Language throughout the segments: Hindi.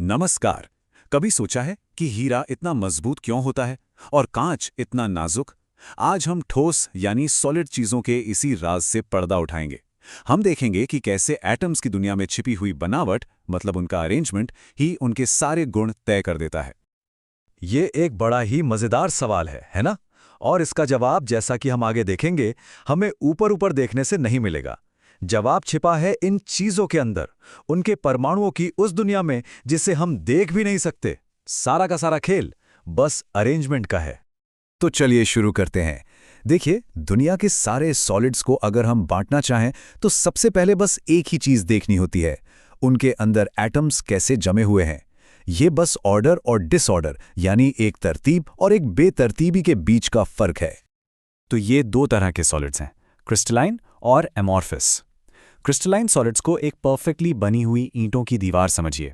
नमस्कार। कभी सोचा है कि हीरा इतना मजबूत क्यों होता है और कांच इतना नाजुक? आज हम ठोस यानी सॉलिड चीजों के इसी राज से पर्दा उठाएंगे। हम देखेंगे कि कैसे एटम्स की दुनिया में छिपी हुई बनावट, मतलब उनका अरेंजमेंट, ही उनके सारे गुण तय कर देता है। ये एक बड़ा ही मजेदार सवाल है ना? और इसका जवाब, जैसा कि हम आगे देखेंगे, हमें ऊपर ऊपर देखने से नहीं मिलेगा। जवाब छिपा है इन चीजों के अंदर, उनके परमाणुओं की उस दुनिया में जिसे हम देख भी नहीं सकते। सारा का सारा खेल बस अरेंजमेंट का है। तो चलिए शुरू करते हैं। देखिए, दुनिया के सारे सॉलिड्स को अगर हम बांटना चाहें तो सबसे पहले बस एक ही चीज देखनी होती है, उनके अंदर एटम्स कैसे जमे हुए हैं। ये बस ऑर्डर और डिसऑर्डर, यानी एक तरतीब और एक बेतरतीबी के बीच का फर्क है। तो ये दो तरह के सॉलिड्स हैं, क्रिस्टलाइन और एमॉर्फस। क्रिस्टलाइन सॉलिड्स को एक परफेक्टली बनी हुई ईंटों की दीवार समझिए।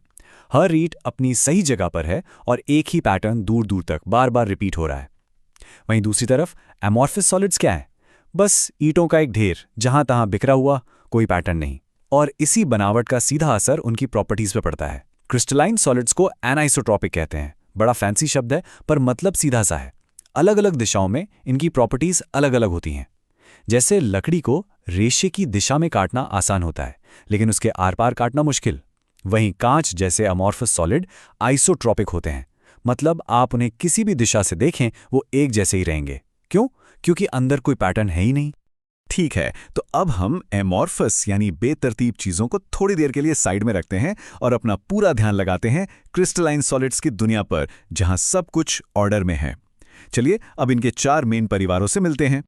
हर ईंट अपनी सही जगह पर है और एक ही पैटर्न दूर दूर तक बार बार रिपीट हो रहा है। वहीं दूसरी तरफ एमॉर्फस सॉलिड्स क्या है? बस ईंटों का एक ढेर, जहां तहां बिखरा हुआ, कोई पैटर्न नहीं। और इसी बनावट का सीधा असर उनकी प्रॉपर्टीज पर पड़ता है। क्रिस्टलाइन सॉलिड्स को एनाइसोट्रॉपिक कहते हैं। बड़ा फैंसी शब्द है, पर मतलब सीधा सा है। अलग अलग दिशाओं में इनकी प्रॉपर्टीज अलग अलग होती हैं। जैसे लकड़ी को रेशे की दिशा में काटना आसान होता है, लेकिन उसके आर पार काटना मुश्किल। वहीं कांच जैसे अमॉर्फस सॉलिड आइसोट्रॉपिक होते हैं, मतलब आप उन्हें किसी भी दिशा से देखें वो एक जैसे ही रहेंगे। क्यों? क्योंकि अंदर कोई पैटर्न है ही नहीं। ठीक है, तो अब हम एमॉर्फस यानी बेतरतीब चीजों को थोड़ी देर के लिए साइड में रखते हैं और अपना पूरा ध्यान लगाते हैं क्रिस्टलाइन सॉलिड्स की दुनिया पर, जहां सब कुछ ऑर्डर में है। चलिए अब इनके 4 मेन परिवारों से मिलते हैं।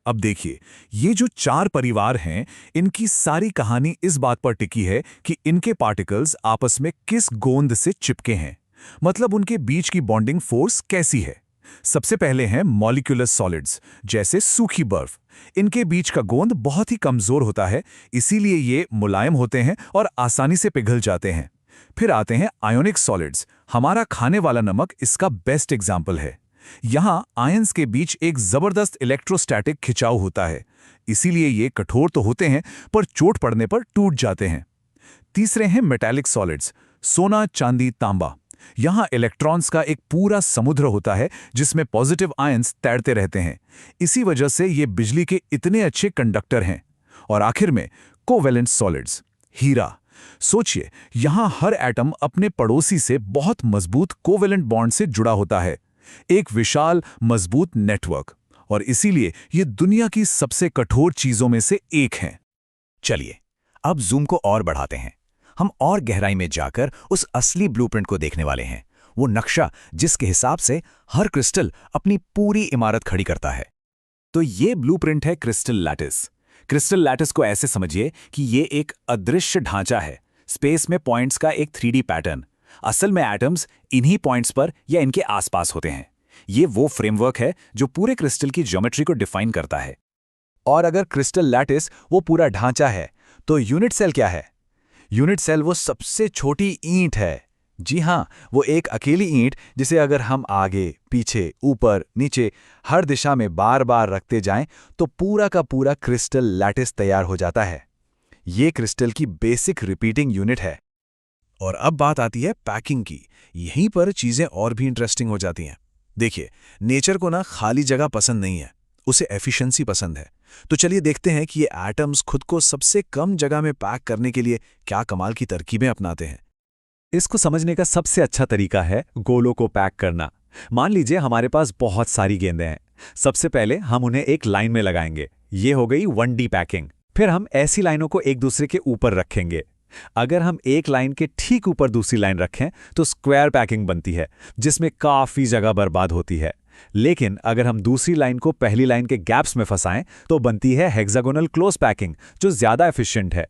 अब देखिए, ये जो 4 परिवार हैं, इनकी सारी कहानी इस बात पर टिकी है कि इनके पार्टिकल्स आपस में किस गोंद से चिपके हैं, मतलब उनके बीच की बॉन्डिंग फोर्स कैसी है। सबसे पहले हैं मॉलिक्यूलर सॉलिड्स, जैसे सूखी बर्फ। इनके बीच का गोंद बहुत ही कमजोर होता है, इसीलिए ये मुलायम होते हैं और आसानी से पिघल जाते हैं। फिर आते हैं आयोनिक सॉलिड्स। हमारा खाने वाला नमक इसका बेस्ट एग्जाम्पल है। यहां आयंस के बीच एक जबरदस्त इलेक्ट्रोस्टैटिक खिंचाव होता है, इसीलिए ये कठोर तो होते हैं पर चोट पड़ने पर टूट जाते हैं। तीसरे हैं मेटालिक सॉलिड्स, सोना, चांदी, तांबा। यहां इलेक्ट्रॉन्स का एक पूरा समुद्र होता है जिसमें पॉजिटिव आयंस तैरते रहते हैं, इसी वजह से ये बिजली के इतने अच्छे कंडक्टर हैं। और आखिर में कोवेलेंट सॉलिड्स, हीरा। सोचिए, यहां हर एटम अपने पड़ोसी से बहुत मजबूत कोवेलेंट बॉन्ड से जुड़ा होता है, एक विशाल मजबूत नेटवर्क, और इसीलिए ये दुनिया की सबसे कठोर चीजों में से एक है। चलिए अब जूम को और बढ़ाते हैं। हम और गहराई में जाकर उस असली ब्लूप्रिंट को देखने वाले हैं, वो नक्शा जिसके हिसाब से हर क्रिस्टल अपनी पूरी इमारत खड़ी करता है। तो ये ब्लूप्रिंट है क्रिस्टल लैटिस। क्रिस्टल लैटिस को ऐसे समझिए कि ये एक अदृश्य ढांचा है, स्पेस में पॉइंट्स का एक 3D पैटर्न। असल में एटम्स इन्हीं पॉइंट्स पर या इनके आसपास होते हैं। ये वो फ्रेमवर्क है जो पूरे क्रिस्टल की ज्योमेट्री को डिफाइन करता है। और अगर क्रिस्टल लैटिस वो पूरा ढांचा है, तो यूनिट सेल क्या है? यूनिट सेल वो सबसे छोटी ईंट है। जी हाँ, वो एक अकेली ईंट जिसे अगर हम आगे, पीछे, ऊपर, नीचे हर दिशा में बार बार रखते जाएं तो पूरा का पूरा क्रिस्टल लैटिस तैयार हो जाता है। ये क्रिस्टल की बेसिक रिपीटिंग यूनिट है। और अब बात आती है पैकिंग की। यहीं पर चीजें और भी इंटरेस्टिंग हो जाती हैं। देखिए, नेचर को ना खाली जगह पसंद नहीं है, उसे एफिशिएंसी पसंद है। तो चलिए देखते हैं कि ये एटम्स खुद को सबसे कम जगह में पैक करने के लिए क्या कमाल की तरकीबें अपनाते हैं। इसको समझने का सबसे अच्छा तरीका है गोलों को पैक करना। मान लीजिए हमारे पास बहुत सारी गेंदें हैं। सबसे पहले हम उन्हें एक लाइन में लगाएंगे, ये हो गई 1D पैकिंग। फिर हम ऐसी लाइनों को एक दूसरे के ऊपर रखेंगे। अगर हम एक लाइन के ठीक ऊपर दूसरी लाइन रखें तो स्क्वायर पैकिंग बनती है, जिसमें काफी जगह बर्बाद होती है। लेकिन अगर हम दूसरी लाइन को पहली लाइन के गैप्स में फंसाएं तो बनती है हेक्सागोनल क्लोज पैकिंग, जो ज्यादा एफिशिएंट है।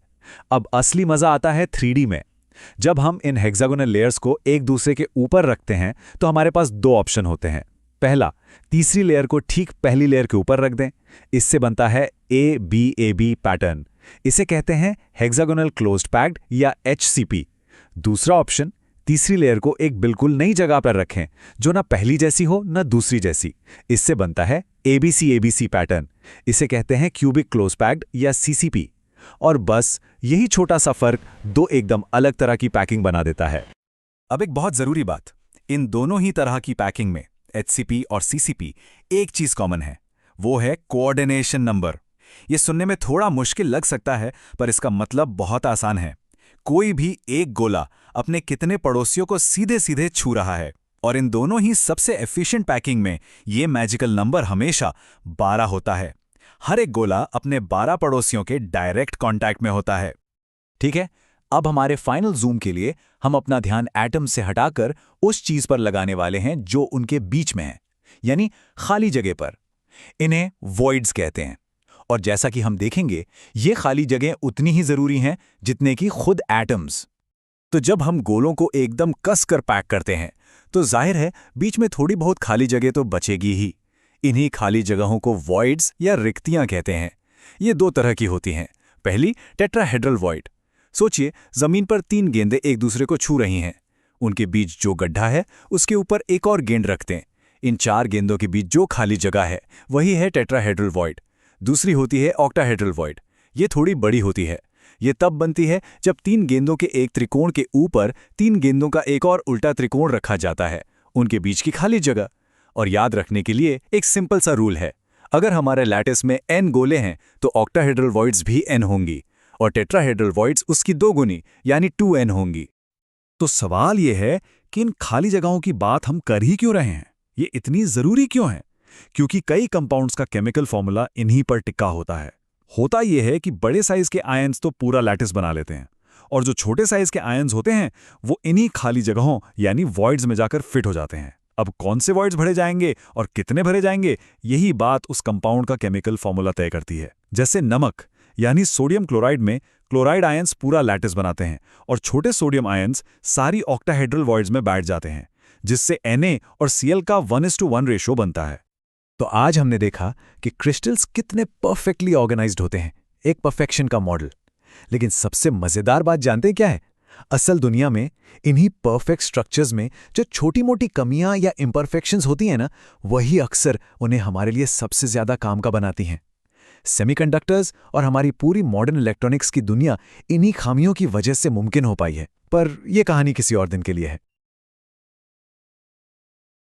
अब असली मजा आता है 3D में। जब हम इन हेक्सागोनल लेयर्स को एक दूसरे के ऊपर रखते हैं तो हमारे पास 2 ऑप्शन होते हैं। पहला, तीसरी लेयर को ठीक पहली लेयर के ऊपर रख दें, इससे बनता है ABAB पैटर्न। इसे कहते हैं हेक्सागोनल क्लोज्ड पैक्ड या HCP। दूसरा ऑप्शन, तीसरी लेयर को एक बिल्कुल नई जगह पर रखें, जो ना पहली जैसी हो ना दूसरी जैसी। इससे बनता है ABC पैटर्न। इसे कहते हैं क्यूबिक क्लोज पैक्ड या CCP। और बस यही छोटा सा फर्क 2 एकदम अलग तरह की पैकिंग बना देता है। अब एक बहुत जरूरी बात, इन दोनों ही तरह की पैकिंग में HCP और CCP एक चीज कॉमन है, वो है कोऑर्डिनेशन नंबर। ये सुनने में थोड़ा मुश्किल लग सकता है, पर इसका मतलब बहुत आसान है। कोई भी एक गोला अपने कितने पड़ोसियों को सीधे सीधे छू रहा है, और इन दोनों ही सबसे एफिशिएंट पैकिंग में ये मैजिकल नंबर हमेशा 12 होता है। हर एक गोला अपने 12 पड़ोसियों के डायरेक्ट कांटेक्ट में होता है। ठीक है, अब हमारे फाइनल जूम के लिए हम अपना ध्यान एटम से हटाकर उस चीज पर लगाने वाले हैं जो उनके बीच में है, यानी खाली जगह पर। इन्हें वॉइड्स कहते हैं, और जैसा कि हम देखेंगे, ये खाली जगह उतनी ही जरूरी हैं जितने कि खुद एटम्स। तो जब हम गोलों को एकदम कस कर पैक करते हैं, तो जाहिर है बीच में थोड़ी बहुत खाली जगह तो बचेगी ही। इन्हीं खाली जगहों को वॉइड्स या रिक्तियां कहते हैं। ये दो तरह की होती हैं। पहली, टेट्राहेड्रल वॉइड। सोचिए, जमीन पर 3 गेंदें एक दूसरे को छू रही हैं। उनके बीच जो गड्ढा है, उसके ऊपर एक और गेंद रखते हैं। इन 4 गेंदों के बीच जो खाली जगह है, वही है टेट्राहेड्रल वॉइड। दूसरी होती है ऑक्टाहेड्रल वॉइड। ये थोड़ी बड़ी होती है। ये तब बनती है जब 3 गेंदों के एक त्रिकोण के ऊपर 3 गेंदों का एक और उल्टा त्रिकोण रखा जाता है, उनके बीच की खाली जगह। और याद रखने के लिए एक सिंपल सा रूल है, अगर हमारे लैटिस में n गोले हैं तो ऑक्टाहेड्रल वॉइड्स भी n होंगी, और टेट्राहेड्रल वॉइड्स उसकी 2 गुनी यानी 2n होंगी। तो सवाल यह है कि इन खाली जगहों की बात हम कर ही क्यों रहे हैं? ये इतनी जरूरी क्यों है? क्योंकि कई कंपाउंड्स का केमिकल फॉर्मूला इन्हीं पर टिका होता है। होता यह है कि बड़े साइज के आयन्स तो पूरा लैटिस बना लेते हैं, और जो छोटे साइज के आयन्स होते हैं वो इन्हीं खाली जगहों यानी वॉइड्स में जाकर फिट हो जाते हैं। अब कौन से वॉइड्स भरे जाएंगे और कितने भरे जाएंगे, यही बात उस कंपाउंड का केमिकल फॉर्मूला तय करती है। जैसे नमक यानी सोडियम क्लोराइड में क्लोराइड आयन्स पूरा लैटिस बनाते हैं, और छोटे सोडियम आयन्स सारी ऑक्टाहेड्रल वॉइड्स में बैठ जाते हैं, जिससे Na और Cl का 1:1 रेशो बनता है। तो आज हमने देखा कि क्रिस्टल्स कितने परफेक्टली ऑर्गेनाइज्ड होते हैं, एक परफेक्शन का मॉडल। लेकिन सबसे मजेदार बात जानते हैं क्या है? असल दुनिया में इन्हीं परफेक्ट स्ट्रक्चर्स में जो छोटी मोटी कमियां या इम्परफेक्शंस होती हैं ना, वही अक्सर उन्हें हमारे लिए सबसे ज्यादा काम का बनाती हैं। सेमीकंडक्टर्स और हमारी पूरी मॉडर्न इलेक्ट्रॉनिक्स की दुनिया इन्हीं खामियों की वजह से मुमकिन हो पाई है। पर यह कहानी किसी और दिन के लिए है।